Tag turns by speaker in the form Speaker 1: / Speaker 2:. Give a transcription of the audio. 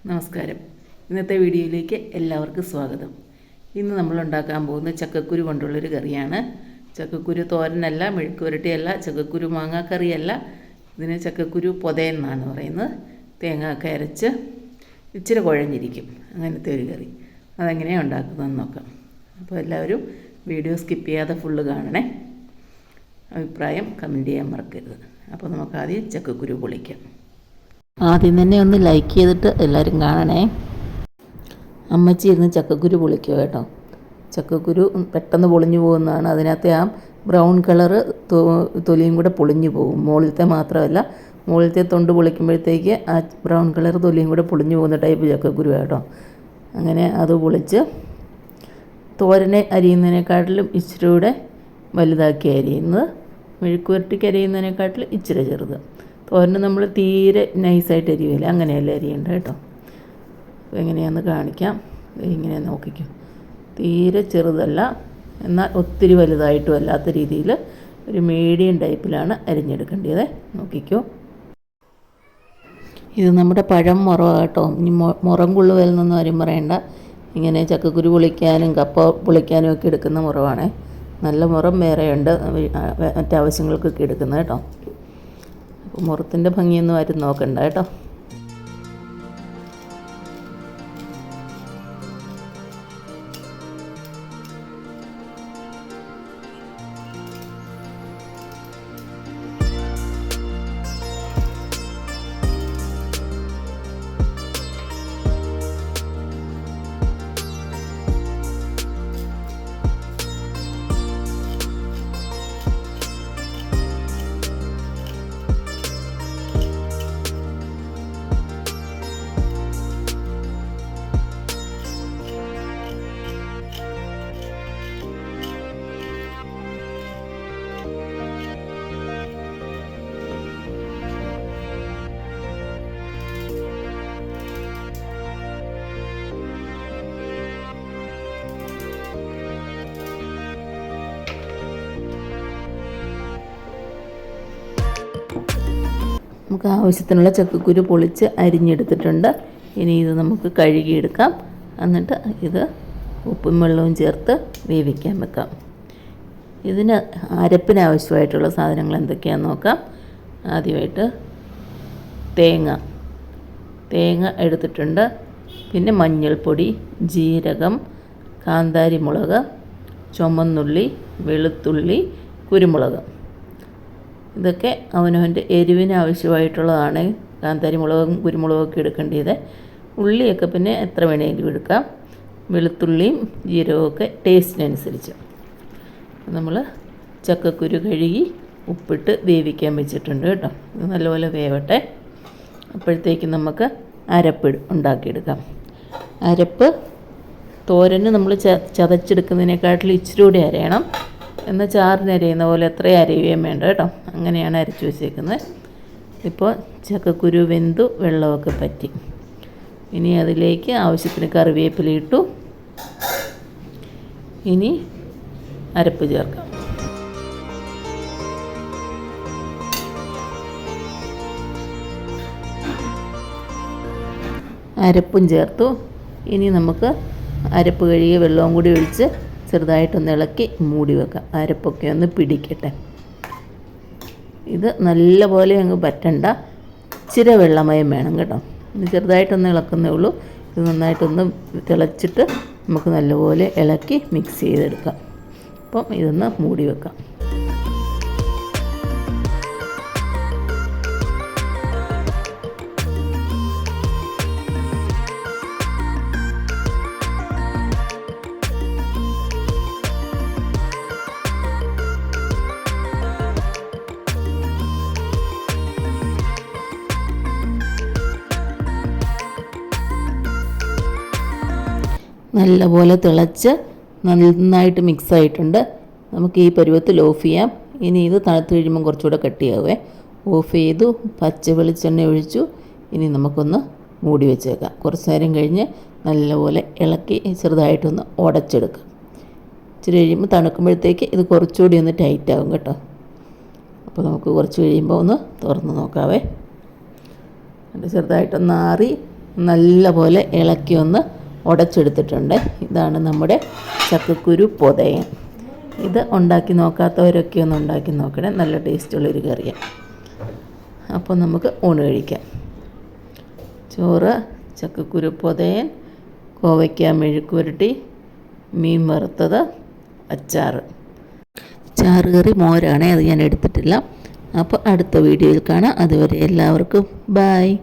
Speaker 1: നമസ്കാരം. ഇന്നത്തെ വീഡിയോയിലേക്ക് എല്ലാവർക്കും സ്വാഗതം. ഇന്ന് നമ്മൾ ഉണ്ടാക്കാൻ പോകുന്ന ചക്കക്കുരു കൊണ്ടുള്ളൊരു കറിയാണ്. ചക്കക്കുരു തോരനല്ല, മെഴുക്ക് പുരട്ടിയല്ല, ചക്കക്കുരു മാങ്ങാക്കറിയല്ല. ഇതിന് ചക്കക്കുരു പൊതയെന്നാണ് പറയുന്നത്. തേങ്ങയൊക്കെ അരച്ച് ഇച്ചിരി കുഴഞ്ഞിരിക്കും, അങ്ങനത്തെ ഒരു കറി. അതെങ്ങനെയാണ് ഉണ്ടാക്കുന്നതെന്ന് നോക്കാം. അപ്പോൾ എല്ലാവരും വീഡിയോ സ്കിപ്പ് ചെയ്യാതെ ഫുള്ള് കാണണേ. അഭിപ്രായം കമൻറ്റ് ചെയ്യാൻ മറക്കരുത്. അപ്പോൾ നമുക്ക് ആദ്യം ചക്കക്കുരു പൊളിക്കാം. ആദ്യം തന്നെ ഒന്ന് ലൈക്ക് ചെയ്തിട്ട് എല്ലാവരും കാണണേ. അമ്മച്ചി ഇരുന്ന് ചക്കക്കുരു പൊളിക്കുക കേട്ടോ. ചക്കക്കുരു പെട്ടെന്ന് പൊളിഞ്ഞു പോകുന്നതാണ്. അതിനകത്തെ ആ ബ്രൗൺ കളറ് തൊലിയും കൂടെ പൊളിഞ്ഞു പോകും. മുകളിലത്തെ മാത്രമല്ല, മുകളിലത്തെ തൊണ്ട് പൊളിക്കുമ്പോഴത്തേക്ക് ആ ബ്രൗൺ കളർ തൊലിയും കൂടെ പൊളിഞ്ഞു പോകുന്ന ടൈപ്പ് ചക്കക്കുരു കേട്ടോ. അങ്ങനെ അത് പൊളിച്ച് തോരനെ അരിയുന്നതിനെക്കാട്ടിലും ഇച്ചിരി കൂടെ വലുതാക്കി അരിയുന്നത്, മെഴുക്ക് പുരട്ടിക്ക് അരിയുന്നതിനെക്കാട്ടിലും ഇച്ചിരി ചെറുത്. തോരന് നമ്മൾ തീരെ നൈസായിട്ട് അരിയില്ല, അങ്ങനെയല്ല അരിയേണ്ടത് കേട്ടോ. അപ്പോൾ എങ്ങനെയാണെന്ന് കാണിക്കാം. ഇങ്ങനെ നോക്കിക്കും. തീരെ ചെറുതല്ല, എന്നാൽ ഒത്തിരി വലുതായിട്ടും അല്ലാത്ത രീതിയിൽ ഒരു മീഡിയം ടൈപ്പിലാണ് അരിഞ്ഞെടുക്കേണ്ടത്. നോക്കിക്കോ. ഇത് നമ്മുടെ പഴം മുറ കേട്ടോ. ഇനി മുറം കൊള്ളുവലെന്നൊന്നും ആരും പറയണ്ട. ഇങ്ങനെ ചക്കക്കുരു പൊളിക്കാനും കപ്പ പൊളിക്കാനും ഒക്കെ എടുക്കുന്ന മുറവാണ്. നല്ല മുറം വേറെയുണ്ട്, മറ്റാവശ്യങ്ങൾക്കൊക്കെ എടുക്കുന്നത് കേട്ടോ. അപ്പോൾ മുറത്തിൻ്റെ ഭംഗിയൊന്നും ആരും നോക്കണ്ട കേട്ടോ. നമുക്ക് ആവശ്യത്തിനുള്ള ചക്കക്കുരു പൊളിച്ച് അരിഞ്ഞെടുത്തിട്ടുണ്ട്. ഇനി ഇത് നമുക്ക് കഴുകിയെടുക്കാം. എന്നിട്ട് ഇത് ഉപ്പും വെള്ളവും ചേർത്ത് വേവിക്കാൻ വെക്കാം. ഇതിന് അരപ്പിന് ആവശ്യമായിട്ടുള്ള സാധനങ്ങൾ എന്തൊക്കെയാണെന്ന് നോക്കാം. ആദ്യമായിട്ട് തേങ്ങ എടുത്തിട്ടുണ്ട്. പിന്നെ മഞ്ഞൾപ്പൊടി, ജീരകം, കാന്താരി മുളക്, ചുമന്നുള്ളി, വെളുത്തുള്ളി, കുരുമുളക്. ഇതൊക്കെ അവനവൻ്റെ എരിവിന് ആവശ്യമായിട്ടുള്ളതാണ്. കാന്താരി മുളകും കുരുമുളകൊക്കെ എടുക്കേണ്ടത്. ഉള്ളിയൊക്കെ പിന്നെ എത്ര വേണമെങ്കിലും എടുക്കാം. വെളുത്തുള്ളിയും ജീരകമൊക്കെ ടേസ്റ്റിനനുസരിച്ച്. നമ്മൾ ചക്കക്കുരു കഴുകി ഉപ്പിട്ട് വേവിക്കാൻ വെച്ചിട്ടുണ്ട് കേട്ടോ. ഇത് നല്ലപോലെ വേവട്ടെ. അപ്പോഴത്തേക്കും നമുക്ക് അരപ്പ് ഉണ്ടാക്കിയെടുക്കാം. അരപ്പ് തോരന് നമ്മൾ ചതച്ചെടുക്കുന്നതിനെക്കാട്ടിൽ ഇച്ചിരി കൂടി അരയണം. എന്നാൽ ചാറിന് അരയുന്ന പോലെ അത്രയും അരയുകയും വേണ്ട കേട്ടോ. അങ്ങനെയാണ് അരച്ച് വെച്ചേക്കുന്നത്. ഇപ്പോൾ ചക്കക്കുരു വെന്തു വെള്ളമൊക്കെ പറ്റി. ഇനി അതിലേക്ക് ആവശ്യത്തിന് കറിവേപ്പില ഇട്ടു. ഇനി അരപ്പ് ചേർക്കാം. അരപ്പും ചേർത്തു. ഇനി നമുക്ക് അരപ്പ് കഴുകിയ വെള്ളവും കൂടി ഒഴിച്ച് ചെറുതായിട്ടൊന്ന് ഇളക്കി മൂടി വെക്കാം. അരപ്പൊക്കെ ഒന്ന് പിടിക്കട്ടെ. ഇത് നല്ല പോലെ അങ്ങ് പറ്റണ്ട, ഇച്ചിരി വെള്ളമയം വേണം കേട്ടോ. ഇത് ചെറുതായിട്ടൊന്ന് ഇളക്കുന്നേ ഉള്ളൂ. ഇത് നന്നായിട്ടൊന്ന് തിളച്ചിട്ട് നമുക്ക് നല്ലപോലെ ഇളക്കി മിക്സ് ചെയ്തെടുക്കാം. അപ്പം ഇതൊന്ന് മൂടി വെക്കാം. നല്ലപോലെ തിളച്ച് നന്നായിട്ട് മിക്സായിട്ടുണ്ട്. നമുക്ക് ഈ പരുവത്തിൽ ഓഫ് ചെയ്യാം. ഇനി ഇത് തണുത്ത് കഴിയുമ്പോൾ കുറച്ചുകൂടെ കട്ടിയാവേ. ഓഫ് ചെയ്തു. പച്ച വെളിച്ചെണ്ണ ഒഴിച്ചു. ഇനി നമുക്കൊന്ന് മൂടി വെച്ചേക്കാം. കുറച്ച് നേരം കഴിഞ്ഞ് നല്ലപോലെ ഇളക്കി ചെറുതായിട്ടൊന്ന് ഉടച്ചെടുക്കാം. ഇച്ചിരി കഴിയുമ്പോൾ തണുക്കുമ്പോഴത്തേക്ക് ഇത് കുറച്ചുകൂടി ഒന്ന് ടൈറ്റാകും കേട്ടോ. അപ്പോൾ നമുക്ക് കുറച്ച് കഴിയുമ്പോൾ ഒന്ന് തുറന്ന് നോക്കാവേ. അത് ചെറുതായിട്ടൊന്ന് ആറി നല്ലപോലെ ഇളക്കി ഒന്ന് ഉടച്ചെടുത്തിട്ടുണ്ട്. ഇതാണ് നമ്മുടെ ചക്കക്കുരു പൊതയൻ. ഇത് ഉണ്ടാക്കി നോക്കാത്തവരൊക്കെ ഒന്ന് ഉണ്ടാക്കി നോക്കണേ. നല്ല ടേസ്റ്റുള്ളൊരു കറിയാണ്. അപ്പോൾ നമുക്ക് ഊണ് കഴിക്കാം. ചോറ്, ചക്കക്കുരു പൊതയൻ, കോവയ്ക്ക മെഴുക്കുവരട്ടി, മീൻ വറുത്തത്, അച്ചാറ്. ചാറുകറി മോരാണേ, അത് ഞാൻ എടുത്തിട്ടില്ല. അപ്പോൾ അടുത്ത വീഡിയോയിൽ കാണാം. അതുവരെ എല്ലാവർക്കും ബായ്.